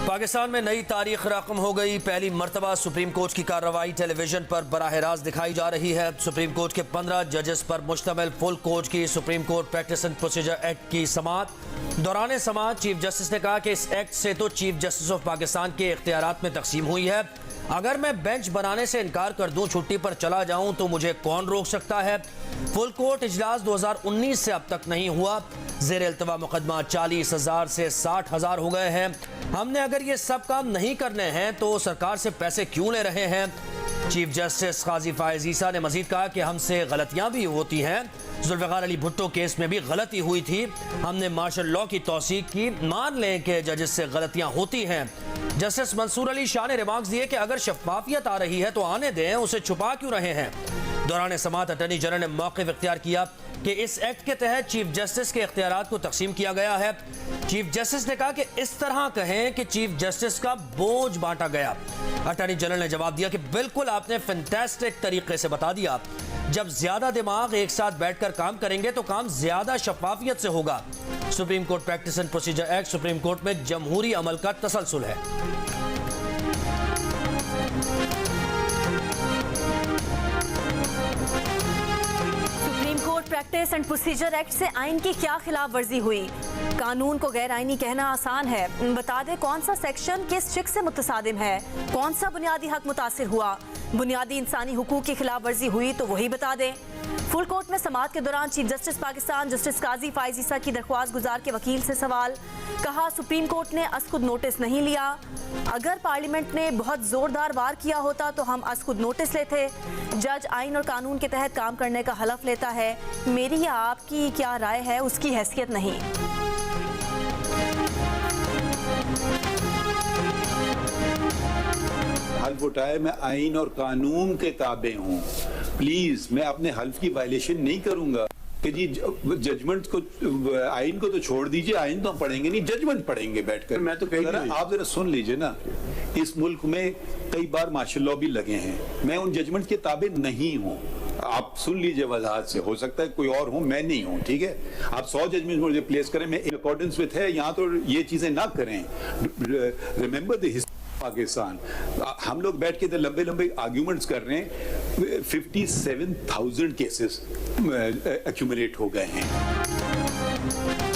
पाकिस्तान में नई तारीख रकम हो गई। पहली मरतबा सुप्रीम कोर्ट की कार्रवाई टेलीविजन पर बराह रास्त दिखाई जा रही है। सुप्रीम कोर्ट के 15 जजेस पर मुश्तमिल फुल कोर्ट की supreme court practice and procedure act की समाअत। दौरान समाअत चीफ जस्टिस ने कहा कि इस एक्ट से तो चीफ जस्टिस ऑफ पाकिस्तान के इख्तियारात में तकसीम हुई है। अगर मैं बेंच बनाने से इनकार कर दूं, छुट्टी पर चला जाऊं, तो मुझे कौन रोक सकता है। फुल कोर्ट इजलास 2019 से अब तक नहीं हुआ। ज़ेर इल्तवा मुकदमा 40,000 से 60,000 हो गए हैं। हमने अगर ये सब काम नहीं करने हैं तो सरकार से पैसे क्यों ले रहे हैं। चीफ जस्टिस काजी फायज़ ईसा ने मजीद कहा कि हमसे गलतियां भी होती हैं। जुल्फ़िकार अली भुट्टो केस में भी गलती हुई थी। हमने मार्शल लॉ की तौसीक की। मान लें कि जजेस से गलतियां होती हैं। जस्टिस मंसूर अली शाह ने रिमार्क्स दिए कि अगर शफाफियत आ रही है तो आने दें, उसे छुपा क्यों रहे हैं। दौरान समाअत अटॉर्नी जनरल ने मौक़िफ़ इख्तियार किया कि इस एक्ट के तहत चीफ जस्टिस के इख्तियारात को तकसीम किया गया है। चीफ जस्टिस ने कहा कि इस तरह कहें कि चीफ जस्टिस का बोझ बांटा गया। अटॉर्नी जनरल ने जवाब दिया कि बिल्कुल आपने फैंटास्टिक तरीके से बता दिया। जब ज्यादा दिमाग एक साथ बैठकर काम करेंगे तो काम ज्यादा शफाफियत से होगा। Supreme court practice and procedure act supreme court में जमहूरी अमल का तसलसल है। प्रैक्टिस एंड प्रोसीजर एक्ट से आइन की क्या खिलाफ वर्जी हुई। कानून को गैर आइनी कहना आसान है। बता दें कौन सा सेक्शन किस शिक से मुतसादिम है, कौन सा बुनियादी हक मुतासिर हुआ। बुनियादी इंसानी हुकूक की खिलाफ वर्जी हुई तो वही बता दें। फुल कोर्ट में समाअत के दौरान चीफ जस्टिस पाकिस्तान जस्टिस काजी फायज़ ईसा की दरख्वास्त गुजार के वकील से सवाल। कहा सुप्रीम कोर्ट ने अस खुद नोटिस नहीं लिया। अगर पार्लियामेंट ने बहुत जोरदार वार किया होता तो हम अस खुद नोटिस लेते। जज आइन और कानून के तहत काम करने का हलफ लेता है। मेरी या आपकी क्या राय है उसकी हैसियत नहीं। हल्फ उठाए मैं आइन और कानून के ताबे हूँ। प्लीज मैं अपने हल्फ की वायलेशन नहीं करूंगा कि जी जजमेंट को आइन को तो छोड़ दीजिए, आइन तो हम पढ़ेंगे नहीं, जजमेंट पढ़ेंगे बैठकर। मैं तो आप जरा सुन लीजिए ना, इस मुल्क में कई बार मार्शल लॉ भी लगे हैं। मैं उन जजमेंट के ताबे नहीं हूँ। आप सुन लीजिए वजाहत से, हो सकता है कोई और हो, मैं नहीं हूँ। ठीक है, आप 100 जजमेंट मुझे प्लेस करें, मैं इन अकॉर्डेंस विद है, यहाँ तो ये चीजें ना करें। Remember the history Pakistan. हम लोग बैठ के लंबे लंबे आर्ग्यूमेंट्स कर रहे हैं। 57,000 केसेस एक्यूमुलेट हो गए हैं।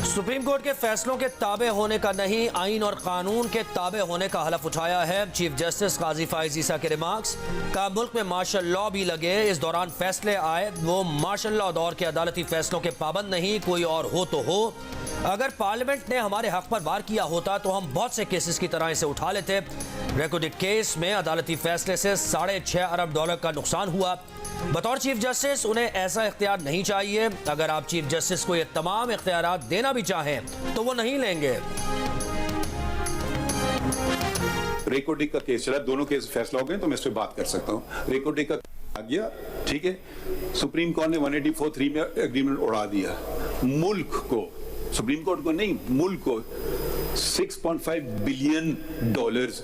सुप्रीम कोर्ट के फैसलों के ताबे होने का नहीं, आइन और कानून के ताबे होने का हलफ उठाया है चीफ जस्टिस काजी फायज़ ईसा के रिमार्क्स। का मुल्क में मार्शल लॉ भी लगे, इस दौरान फैसले आए, वो मार्शल लॉ दौर के अदालती फैसलों के पाबंद नहीं, कोई और हो तो हो। अगर पार्लियामेंट ने हमारे हक पर वार किया होता तो हम बहुत से केसेस की तरह इसे उठा लेते। रेकॉर्डेड केस में अदालती फैसले से $6.5 अरब का नुकसान हुआ। बतौर चीफ जस्टिस उन्हें ऐसा इख्तियार नहीं चाहिए। अगर आप चीफ जस्टिस को ये तमाम इख्तियारात देना भी चाहें तो वो नहीं लेंगे। रेकॉर्डिंग का केस चला, दोनों केस फैसला हो गए तो मैं इस पर बात कर सकता हूँ। रेकॉर्डिंग का आ गया, ठीक है, सुप्रीम कोर्ट ने 184(3) में एग्रीमेंट उड़ा दिया। मुल्क को, सुप्रीम कोर्ट को नहीं, मुल्क को $6.5 बिलियन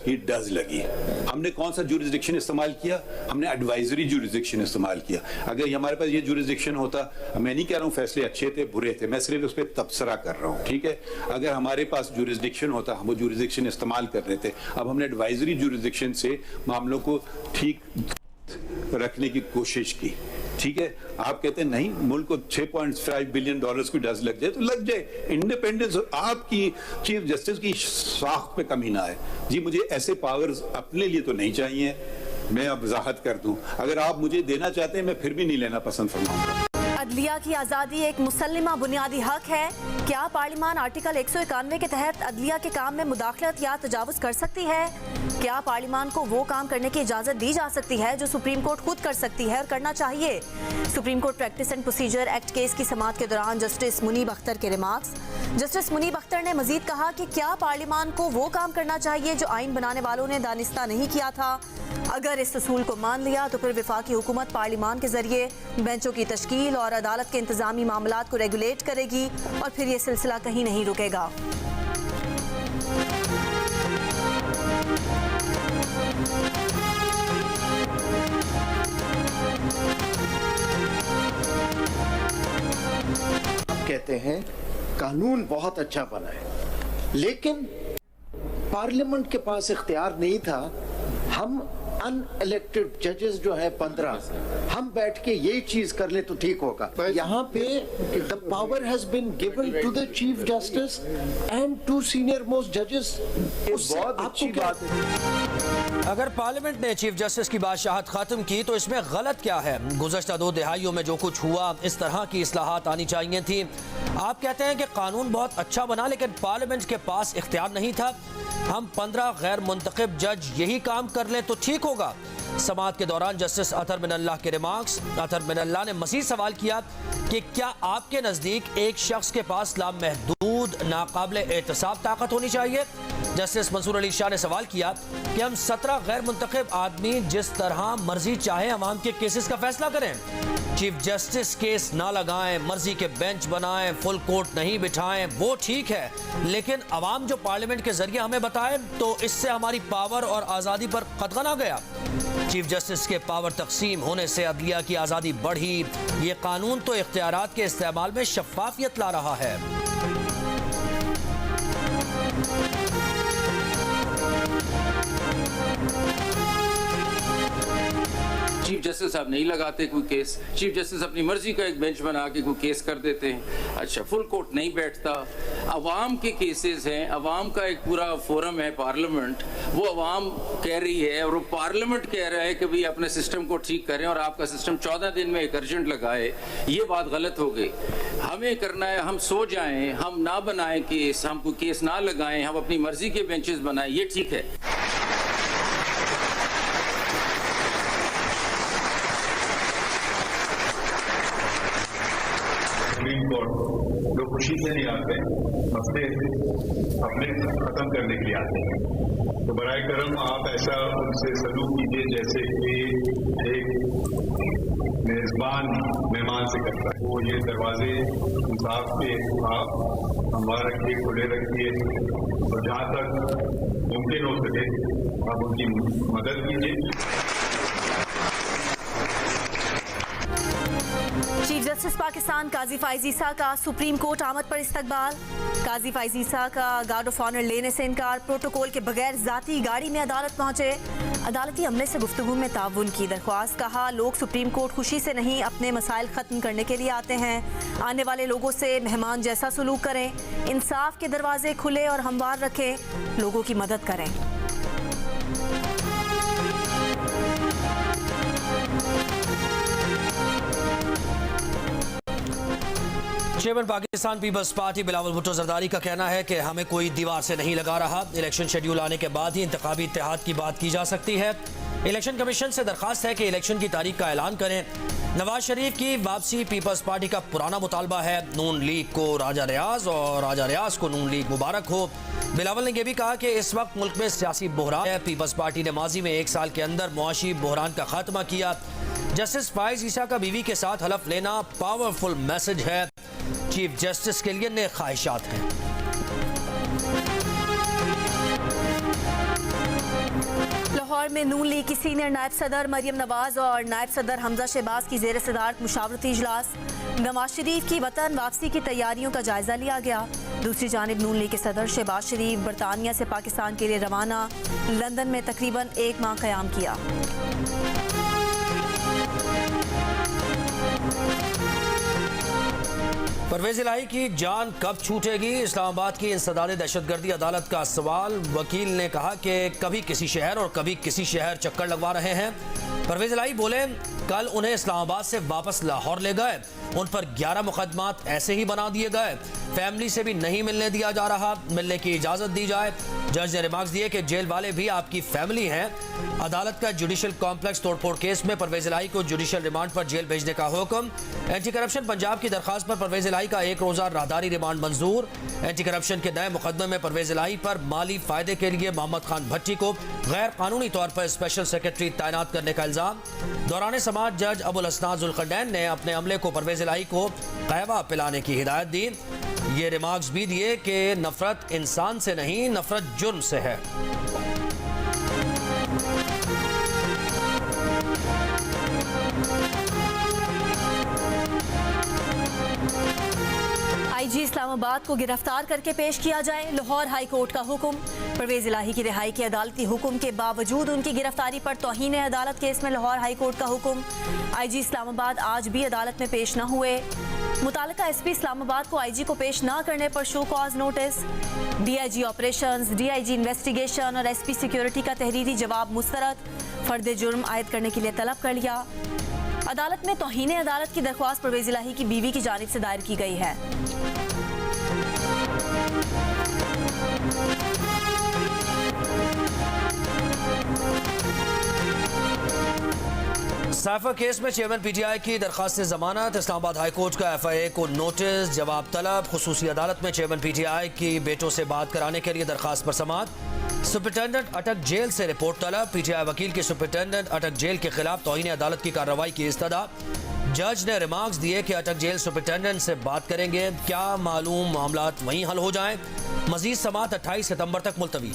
की डज लगी। हमने कौन सा जुरिस्डिक्शन इस्तेमाल किया? हमने एडवाइजरी जुरिस्डिक्शन इस्तेमाल किया। अगर हमारे पास ये जुरिस्डिक्शन होता, मैं नहीं कह रहा हूँ फैसले अच्छे थे बुरे थे, मैं सिर्फ उस पर तबसरा कर रहा हूँ, ठीक है। अगर हमारे पास जुरिस्डिक्शन होता, हम वो जुरिस्डिक्शन इस्तेमाल कर रहे थे। अब हमने एडवाइजरी जुरिस्डिक्शन से मामलों को ठीक रखने की कोशिश की, ठीक है। आप कहते हैं नहीं, मुल्क को $6.5 बिलियन की डज लग जाए तो लग जाए। इंडिपेंडेंस आपकी चीफ जस्टिस की साख पे कमी ना है। जी मुझे ऐसे पावर्स अपने लिए तो नहीं चाहिए। मैं अब वजाहत कर दूं, अगर आप मुझे देना चाहते हैं मैं फिर भी नहीं लेना पसंद फरमाऊंगा। अदलिया की आज़ादी एक मुसल्लिमा बुनियादी हक है। क्या पार्लियामान आर्टिकल 191 के तहत अदलिया के काम में मुदाखलत या तजावुज़ कर सकती है? क्या पार्लियामान को वो काम करने की इजाज़त दी जा सकती है जो सुप्रीम कोर्ट खुद कर सकती है और करना चाहिए? Supreme court practice and procedure act case की समाअत के दौरान जस्टिस मुनीब अख्तर के रिमार्क्स। जस्टिस मुनीब अख्तर ने मजीद कहा कि क्या पार्लियामान को वो काम करना चाहिए जो आइन बनाने वालों ने दानिस्ता नहीं किया था। अगर इस असूल को मान लिया तो फिर वफाकी हुकूमत पार्लियामान के जरिए बेंचों की तश्कील और अदालत के इंतजामी मामलात को रेगुलेट करेगी और फिर ये सिलसिला कहीं नहीं रुकेगा। कहते हैं कानून बहुत अच्छा बना है, लेकिन पार्लियामेंट के पास इख्तियार नहीं था। हम अनइलेक्टेड जजेस जो है 15, हम बैठ के यही चीज कर ले तो ठीक होगा। यहाँ पे the power has been given to the chief justice and to senior most जजेस। बहुत अच्छी बात है। अगर पार्लियामेंट ने चीफ जस्टिस की बादशाहत खत्म की तो इसमें गलत क्या है? गुज़श्ता 2 दिहाइयों में जो कुछ हुआ, इस तरह की इस्लाहात आनी चाहिए थी। आप कहते हैं कि कानून बहुत अच्छा बना, लेकिन पार्लियामेंट के पास इख्तियार नहीं था। हम 15 गैर मुंतखब जज यही काम कर लें तो ठीक होगा। समाअत के दौरान जस्टिस अतहर बिन अल्लाह के रिमार्क्स। अतहर बिन अल्लाह ने मज़ीद सवाल किया कि क्या आपके नज़दीक एक शख्स के पास लामहदूद नाकाबिल एहतसाब ताकत होनी चाहिए? जस्टिस मंसूर अली शाह ने सवाल किया कि हम 17 गैर मुंतखब आदमी जिस तरह मर्जी चाहे अवाम के केसेस का फैसला करें। चीफ जस्टिस केस ना लगाएं, मर्जी के बेंच बनाएं, फुल कोर्ट नहीं बिठाएं, वो ठीक है, लेकिन अवाम जो पार्लियामेंट के जरिए हमें बताए तो इससे हमारी पावर और आज़ादी पर खतरा आ गया। चीफ जस्टिस के पावर तकसीम होने से अदलिया की आज़ादी बढ़ी। ये कानून तो इख्तियारात के इस्तेमाल में शफाफियत ला रहा है। चीफ जस्टिस साहब नहीं लगाते कोई केस, चीफ जस्टिस अपनी मर्जी का एक बेंच बना के कोई केस कर देते हैं। अच्छा, फुल कोर्ट नहीं बैठता। अवाम के केसेस हैं, अवाम का एक पूरा फोरम है पार्लियामेंट, वो अवाम कह रही है और वो पार्लियामेंट कह रहा है कि भाई अपने सिस्टम को ठीक करें और आपका सिस्टम 14 दिन में एक अर्जेंट लगाए। ये बात गलत हो गई। हमें करना है, हम सो जाएं, हम ना बनाएं केस, हम कोई केस ना लगाएं, हम अपनी मर्जी के बेंचेस बनाएं, ये ठीक है। सुप्रीम कोर्ट लोग खुशी से नहीं आते, मसले अपने खत्म करने के लिए आते हैं। तो बराए करम आप ऐसा उनसे सलूक कीजिए जैसे कि एक मेजबान मेहमान से करता है। वो ये दरवाजे इंसाफ के आप हमवार रखिए, खुले रखिए और जहाँ तक मुमकिन हो सके आप उनकी मदद कीजिए। चीफ जस्टिस पाकिस्तान काजी फाइज ईसा का सुप्रीम कोर्ट आमद पर इस्तकबाल। काजी फाइज ईसा का गार्ड ऑफ ऑनर लेने से इनकार। प्रोटोकॉल के बगैर जाती गाड़ी में अदालत पहुंचे। अदालती अमले से गुफ्तगू में ताउन की दरख्वास्त। कहा, लोग सुप्रीम कोर्ट खुशी से नहीं अपने मसाइल खत्म करने के लिए आते हैं। आने वाले लोगों से मेहमान जैसा सलूक करें, इंसाफ के दरवाजे खुले और हमवार रखें, लोगों की मदद करें। चेयरमैन पाकिस्तान पीपल्स पार्टी बिलावल भुट्टो जरदारी का कहना है कि हमें कोई दीवार से नहीं लगा रहा। इलेक्शन शेड्यूल आने के बाद ही इंतखाबी इत्तेहाद की बात की जा सकती है। इलेक्शन कमीशन से दरखास्त है कि इलेक्शन की तारीख का ऐलान करें। नवाज शरीफ की वापसी पीपल्स पार्टी का पुराना मुतालबा है। नून लीग को राजा रियाज और राजा रियाज को नून लीग मुबारक हो। बिलावल ने यह भी कहा कि इस वक्त मुल्क में सियासी बहरान है। पीपल्स पार्टी ने माजी में 1 साल के अंदर मुआशी बहरान का खात्मा किया। जस्टिस फाइज ईसा का बीवी के साथ हलफ लेना पावरफुल मैसेज है। चीफ जस्टिस के लिए नए ख्वाहिशात हैं। लाहौर में नून लीग की सीनियर नायब सदर मरियम नवाज और नायब सदर हमजा शहबाज की जेर सदारत मुशावरती इजलास। नवाज शरीफ की वतन वापसी की तैयारियों का जायजा लिया गया। दूसरी जानिब नून लीग के सदर शहबाज शरीफ बरतानिया से पाकिस्तान के लिए रवाना। लंदन में तकरीबन 1 माह क़याम किया। परवेज इलाही की जान कब छूटेगी? इस्लामाबाद की इंसदाद दहशतगर्दी अदालत का सवाल। वकील ने कहा कि कभी किसी शहर और कभी किसी शहर चक्कर लगवा रहे हैं। परवेज इलाही बोले, कल उन्हें इस्लामाबाद से वापस लाहौर ले गए, उन पर 11 मुकदमात ऐसे ही बना दिए गए। फैमिली से भी नहीं मिलने दिया जा रहा, मिलने की इजाजत दी जाए। जज ने रिमार्क्स दिए कि जेल वाले भी आपकी फैमिली हैं। अदालत का जुडिशल कॉम्प्लेक्स तोड़फोड़ केस में परवेज इलाही को जुडिशल रिमांड पर जेल भेजने का हुक्म। एंटी करप्शन पंजाब की दरखास्त पर परवेज इलाही का 1 रोजा राहदारी रिमांड मंजूर। एंटी करप्शन के नए मुकदमे में परवेज इलाही पर माली फायदे के लिए मोहम्मद खान भट्टी को गैर कानूनी तौर पर स्पेशल सेक्रेटरी तैनात करने का इल्जाम। दौरान समाअत जज अबुल हसनात जुल्करनैन ने अपने अमले को परवेज इलाही को कहवा पिलाने की हिदायत दी। ये रिमार्क्स भी दिए कि नफरत इंसान से नहीं, नफरत जुर्म से है। आईजी इस्लामाबाद को गिरफ्तार करके पेश किया जाए, लाहौर हाई कोर्ट का हुक्म। परवेज इलाही की रिहाई के अदालती हुक्म के बावजूद उनकी गिरफ्तारी पर तौहीन अदालत केस में लाहौर हाई कोर्ट का हुक्म। आईजी इस्लामाबाद आज भी अदालत में पेश न हुए। मुतालिका एसपी इस्लामाबाद को आईजी को पेश न करने पर show cause notice. DIG operations, DIG investigation और एसपी सिक्योरिटी का तहरीरी जवाब मुस्तरद। फर्द जुर्म आयद करने के लिए तलब कर लिया। अदालत में तौहीन अदालत की दरख्वास्त परवेज इलाही की बीवी की जानिब से दायर की गई है। साइफर केस में चेयरमैन पीटीआई की दरखास्त से जमानत। इस्लामाबाद हाई कोर्ट का एफआईए को नोटिस, जवाब तलब। खुसूसी अदालत में चेयरमैन पीटीआई की बेटों से बात कराने के लिए दरखास्त पर समाअत। सुपरिटेंडेंट अटक जेल से रिपोर्ट तलब। पीटीआई वकील के सुपरिटेंडेंट अटक जेल के खिलाफ तौहीन अदालत की कार्रवाई की इस्तदा। जज ने रिमार्क्स दिए कि अटक जेल सुपरिटेंडेंट से बात करेंगे, क्या मालूम मामलात वहीं हल हो जाएं। मजीद समाअत 28 सितंबर तक मुलतवी।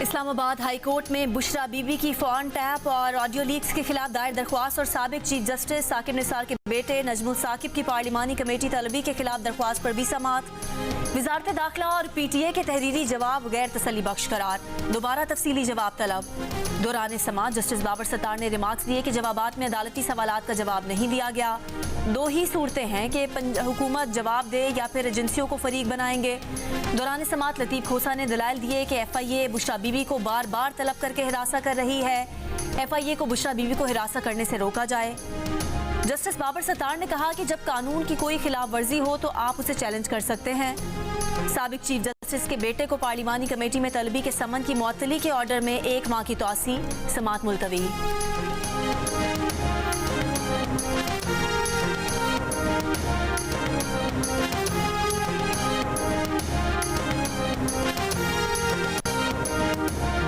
इस्लामाबाद हाई कोर्ट में बुशरा बीबी की फोन टैप और ऑडियो लीक्स के खिलाफ दायर दरख्वास्त और साबिक चीफ जस्टिस साकिब निसार के बेटे नजमुल साकिब की पार्लिमानी कमेटी तलबी के खिलाफ दरख्वास्त पर भी समाअत। वजारत दाखिला और पीटीए के तहरीरी जवाब गैर तसल्ली बख्श करार। दोबारा तफसीली जवाब तलब। दौरान समाअत जस्टिस बाबर सत्तार ने रिमार्क्स दिए कि जवाबात में अदालती सवालात का जवाब नहीं दिया गया। दो ही सूरतें हैं कि हुकूमत जवाब दे या फिर एजेंसियों को फरीक बनाएंगे। दौरान समाअत लतीफ खोसा ने दलाइल दिए कि एफआईए बुशरा बीबी को बार बार तलब करके हिरासा कर रही है। एफआईए को बुशरा बीबी को हिरासा करने से रोका जाए। जस्टिस बाबर सत्तार ने कहा कि जब कानून की कोई खिलाफ वर्जी हो तो आप उसे चैलेंज कर सकते हैं। साबिक चीफ जस्टिस के बेटे को पार्लिमानी कमेटी में तलबी के समन की मुअत्तली के ऑर्डर में 1 माह की तौसी। समाअत मुलतवी।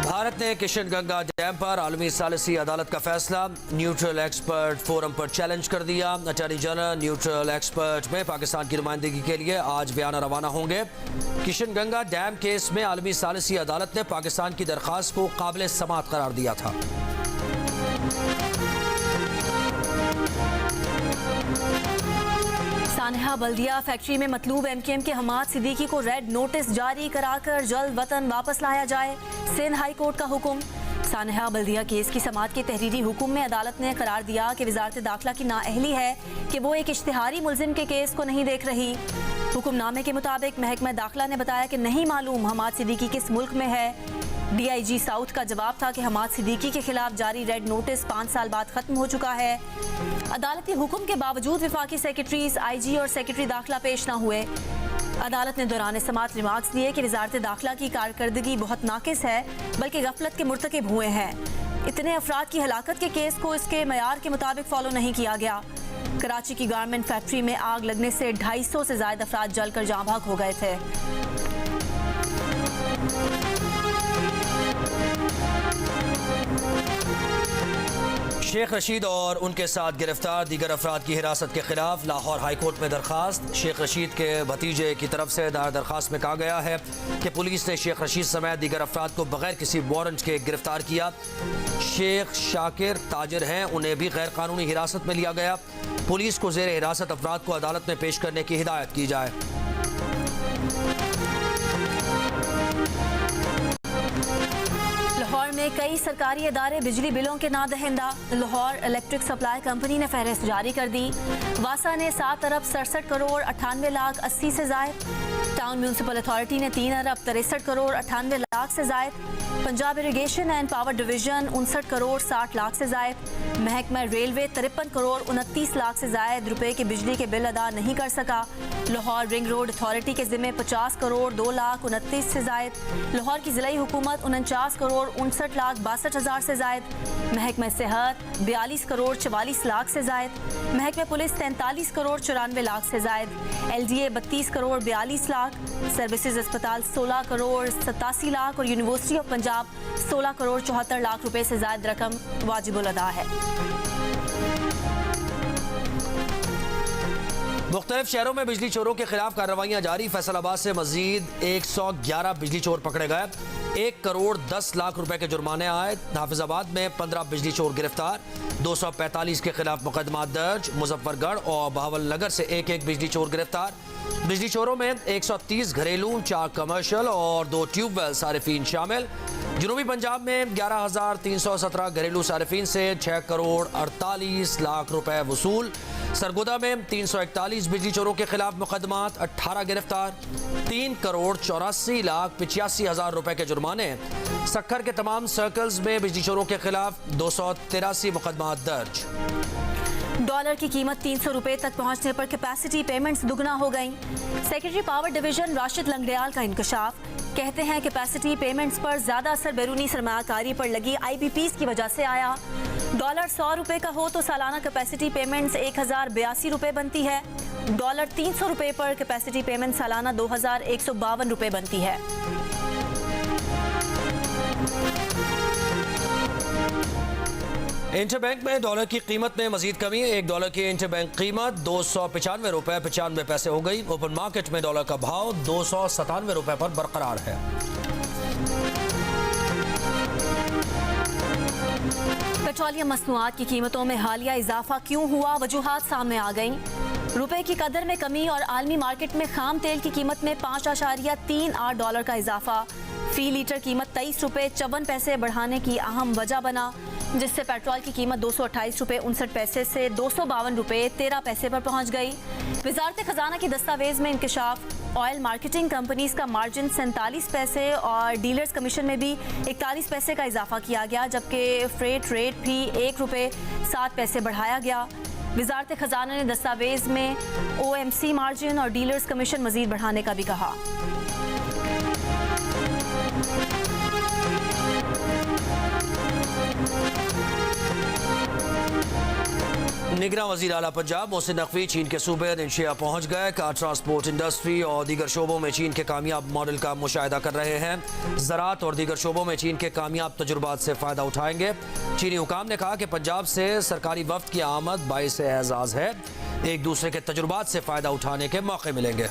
भारत ने किशन गंगा डैम पर आलमी सालिसी अदालत का फैसला न्यूट्रल एक्सपर्ट फोरम पर चैलेंज कर दिया। अटॉर्नी जनरल न्यूट्रल एक्सपर्ट में पाकिस्तान की नुमाइंदगी के लिए आज बयाना रवाना होंगे। किशन गंगा डैम केस में आलमी सालिसी अदालत ने पाकिस्तान की दरख्वास्त को काबिल समाअत करार दिया था। सानहा बल्दिया फैक्ट्री में मतलूब एमकेएम के हमाद सिद्दीकी को रेड नोटिस जारी कराकर जल्द वतन वापस लाया जाए। सिंध हाई कोर्ट का हुक्म। सानहा बल्दिया केस की समाअत के तहरीरी हुक्म में अदालत ने करार दिया कि वजारत दाखिला की नाअहली है कि वो एक इश्तिहारी मुलजिम के केस को नहीं देख रही। हुक्मनामे के मुताबिक महकमा दाखिला ने बताया कि नहीं मालूम हमाद सिद्दीकी किस मुल्क में है। डीआईजी साउथ का जवाब था कि हमाद सिद्दीकी के खिलाफ जारी रेड नोटिस 5 साल बाद खत्म हो चुका है। अदालती हुक्म के बावजूद विफाकी सेक्रेटरीज, आईजी और सेक्रेटरी दाखिला पेश न हुए। अदालत ने दौरान समाअत रिमार्क्स दिए कि वजारत दाखिला की कारकर्दगी बहुत नाकिस है, बल्कि गफलत के मुर्तकिब हुए हैं। इतने अफराद की हलाकत के केस को इसके मयार के मुताबिक फॉलो नहीं किया गया। कराची की गारमेंट फैक्ट्री में आग लगने से 250 से ज्यादा अफराद जलकर जाँ भाग हो गए थे। शेख रशीद और उनके साथ गिरफ्तार दीगर अफराद की हिरासत के खिलाफ लाहौर हाई कोर्ट में दरखास्त। शेख रशीद के भतीजे की तरफ से दायर दरखास्त में कहा गया है कि पुलिस ने शेख रशीद समेत दीगर अफराद को बगैर किसी वारंट के गिरफ्तार किया। शेख शाकिर ताजिर हैं, उन्हें भी गैर कानूनी हिरासत में लिया गया। पुलिस को जेर हिरासत अफराद को अदालत में पेश करने की हिदायत की जाए। लाहौर में कई सरकारी इदारे बिजली बिलों के ना दहिंदा। लाहौर इलेक्ट्रिक सप्लाई कंपनी ने फहरिस्त जारी कर दी। वासा ने 7 अरब 67 करोड़ 98 लाख 80 से जायद। टाउन म्यूनसिपल अथॉरिटी ने 3 अरब 63 करोड़ 98 लाख से जायद। Punjab irrigation and power division 59 crore 60 lakh से जायद। महकमा रेलवे 53 करोड़ 29 लाख से जायद रुपए के बिजली के बिल अदा नहीं कर सका। लाहौर रिंग रोड अथॉरिटी के जिम्मे 50 करोड़ 2 लाख 29 से जायद। लाहौर की जिलाई हुकूमत 49 करोड़ 59 लाख 62 हज़ार से जायद। महकमा सेहत 42 करोड़ 44 लाख से जायद। महकमा पुलिस 43 करोड़ 94 लाख से जायद। LDA 32 करोड़ 42 लाख। सर्विसेज अस्पताल 16 करोड़ 87 लाख और यूनिवर्सिटी ऑफ पंजाब 16 करोड़ 74 लाख रुपए से ज्यादा रकम वाजिबुल अदा है। मुख्तलिफ शहरों में बिजली चोरों के खिलाफ कार्रवाइयां जारी। फैसलाबाद से मजीद 111 बिजली चोर पकड़े गए। 1 करोड़ 10 लाख रुपए के जुर्माने आए। हाफिजाबाद में 15 बिजली चोर गिरफ्तार। 245 के खिलाफ मुकदमा दर्ज। मुजफ्फरगढ़ और बहावलनगर से एक एक बिजली चोर गिरफ्तार। बिजली चोरों में 130 घरेलू, 4 कमर्शियल और 2 ट्यूबवेल सारिफीन शामिल। जनूबी पंजाब में 11,317 घरेलू सारिफीन से 6 करोड़ 48 लाख रुपए वसूल। सरगोदा में 341 बिजली चोरों के खिलाफ मुकदमात, 18 गिरफ्तार। 3 करोड़ 84 लाख 85 हजार रुपए के जुर्माने। सक्खर के तमाम सर्कल्स में बिजली चोरों के खिलाफ 283 मुकदमात दर्ज। डॉलर की कीमत 300 रुपए तक पहुंचने पर कैपेसिटी पेमेंट्स दुगना हो गईं। Secretary power division Rashid Langrial का इंकशाफ, कहते हैं कैपेसिटी पेमेंट्स पर ज्यादा असर बैरूनी सरमायाकारी पर लगी IBPs की वजह से आया। डॉलर 100 रुपए का हो तो सालाना कैपेसिटी पेमेंट्स 1082 रुपए बनती है। डॉलर 300 रुपए पर कैपेसिटी पेमेंट सालाना 2152 रुपए बनती है। इंटरबैंक में डॉलर की कीमत में मजीद कमी। 1 डॉलर की इंटरबैंक कीमत 295 रुपए 95 पैसे हो गई। ओपन मार्केट में डॉलर का भाव 297 रुपए पर बरकरार है। पेट्रोलियम मसनूआत की कीमतों में हालिया इजाफा क्यों हुआ, वजूहात सामने आ गईं। रुपए की कदर में कमी और आलमी मार्केट में खाम तेल की कीमत में 5.38 डॉलर का इजाफा फी लीटर कीमत 23 रुपए 54 पैसे बढ़ाने की अहम वजह बना, जिससे पेट्रोल की कीमत 228 रुपए 59 पैसे से 252 रुपए 13 पैसे पर पहुंच गई। वजारत खजाना की दस्तावेज में इंकशाफ, ऑयल मार्केटिंग कंपनीज का मार्जिन 47 पैसे और डीलर्स कमीशन में भी 41 पैसे का इजाफा किया गया, जबकि फ्रेट रेट भी 1 रुपए 7 पैसे बढ़ाया गया। वजारत खजाना ने दस्तावेज में OMC मार्जिन और डीलर्स कमीशन मजीद बढ़ाने का भी कहा। निगरान वज़ीर आला पंजाब मोहसिन नकवी चीन के सूबे निंशिया पहुंच गए। कार ट्रांसपोर्ट इंडस्ट्री और दीगर शोबों में चीन के कामयाब मॉडल का मुशाहिदा कर रहे हैं। ज़राअत और दीगर शोबों में चीन के कामयाब तजुर्बात से फ़ायदा उठाएंगे। चीनी हुकाम ने कहा कि पंजाब से सरकारी वफ्द की आमद बाइस एजाज़ है। एक दूसरे के तजुर्बात से फ़ायदा उठाने के मौके मिलेंगे।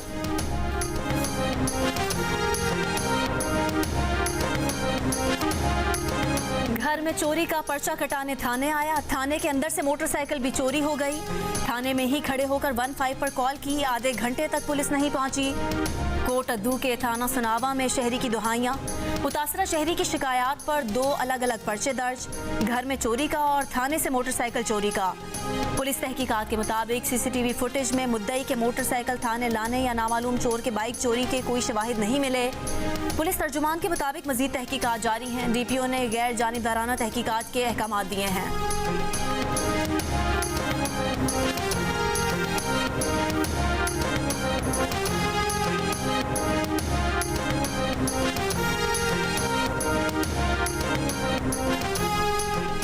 घर में चोरी का पर्चा कटाने थाने आया। थाने के अंदर से मोटरसाइकिल भी चोरी हो गई। थाने में ही खड़े होकर 15 पर कॉल की, आधे घंटे तक पुलिस नहीं पहुंची। कोट अद्दू के थाना सनावा में शहरी की दुहाइयां। मुतासरा शहरी की शिकायत पर 2 अलग अलग पर्चे दर्ज, घर में चोरी का और थाने से मोटरसाइकिल चोरी का। पुलिस तहकीकात के मुताबिक CCTV फुटेज में मुद्दई के मोटरसाइकिल थाने लाने या नामालूम चोर के बाइक चोरी के कोई शवाहिद नहीं मिले। पुलिस तर्जुमान के मुताबिक मजीद तहकीकात जारी हैं। DPO ने गैर जानिबदाराना तहकीकात के अहकाम दिए हैं।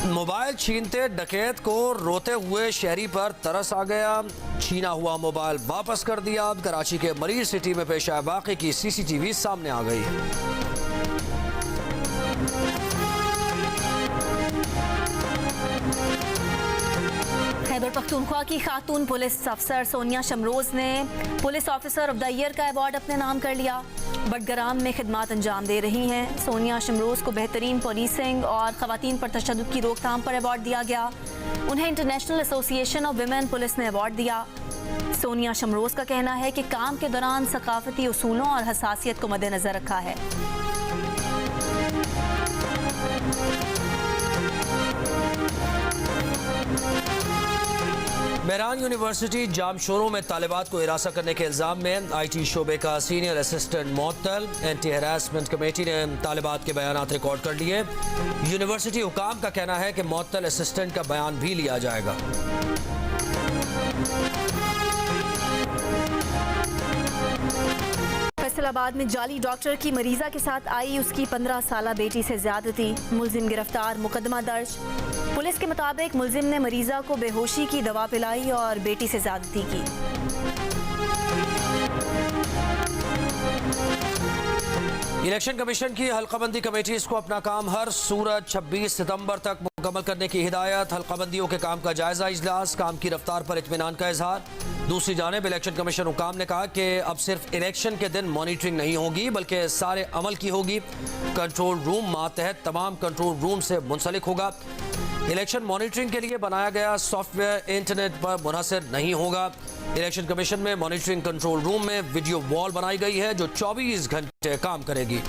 मोबाइल छीनते डकैत को रोते हुए शहरी पर तरस आ गया। छीना हुआ मोबाइल वापस कर दिया। कराची के मरीज सिटी में पेश आए वाक़े की CCTV सामने आ गई। खैबर पख्तूनख्वा की खातून पुलिस अफसर सोनिया शमरोज ने police officer of the year का अवार्ड अपने नाम कर लिया। बडगराम में खिदमात अंजाम दे रही हैं। सोनिया शमरोज को बेहतरीन पुलिसिंग और खवातीन पर तशद्दुद की रोकथाम पर अवार्ड दिया गया। उन्हें international association of women police ने अवार्ड दिया। सोनिया शमरोज का कहना है कि काम के दौरान सकाफती उसूलों और हसासियत को मद्देनजर रखा है। मेहरान यूनिवर्सिटी जामशोरों में तालिबात को हिरासत करने के इल्ज़ाम में IT शोबे का सीनियर असिस्टेंट मुअत्तल। एंटी हैरासमेंट कमेटी ने तालिबात के बयानात रिकॉर्ड कर लिए। यूनिवर्सिटी हुकाम का कहना है कि मुअत्तल असिस्टेंट का बयान भी लिया जाएगा। फैसलाबाद में जाली डॉक्टर की मरीजा के साथ आई उसकी 15 साला बेटी से ज्यादती, मुलजिम गिरफ्तार, मुकदमा दर्ज। पुलिस के मुताबिक मुलजिम ने मरीजा को बेहोशी की दवा पिलाई और बेटी से ज्यादती की। इलेक्शन कमीशन की हल्काबंदी कमेटीज को अपना काम हर सूरत 26 सितंबर तक मुकम्मल करने की हिदायत। हल्काबंदियों के काम का जायजा इजलास, काम की रफ्तार पर इत्मीनान का इजहार। दूसरी जानिब इलेक्शन कमीशन हुकाम ने कहा कि अब सिर्फ इलेक्शन के दिन मॉनिटरिंग नहीं होगी बल्कि सारे अमल की होगी। कंट्रोल रूम मातहत तमाम कंट्रोल रूम से मुंसलिक होगा। इलेक्शन मॉनिटरिंग के लिए बनाया गया सॉफ्टवेयर इंटरनेट पर मुनहसर नहीं होगा। इलेक्शन कमीशन में मॉनिटरिंग कंट्रोल रूम में वीडियो वॉल बनाई गई है जो 24 घंटे काम करेगी।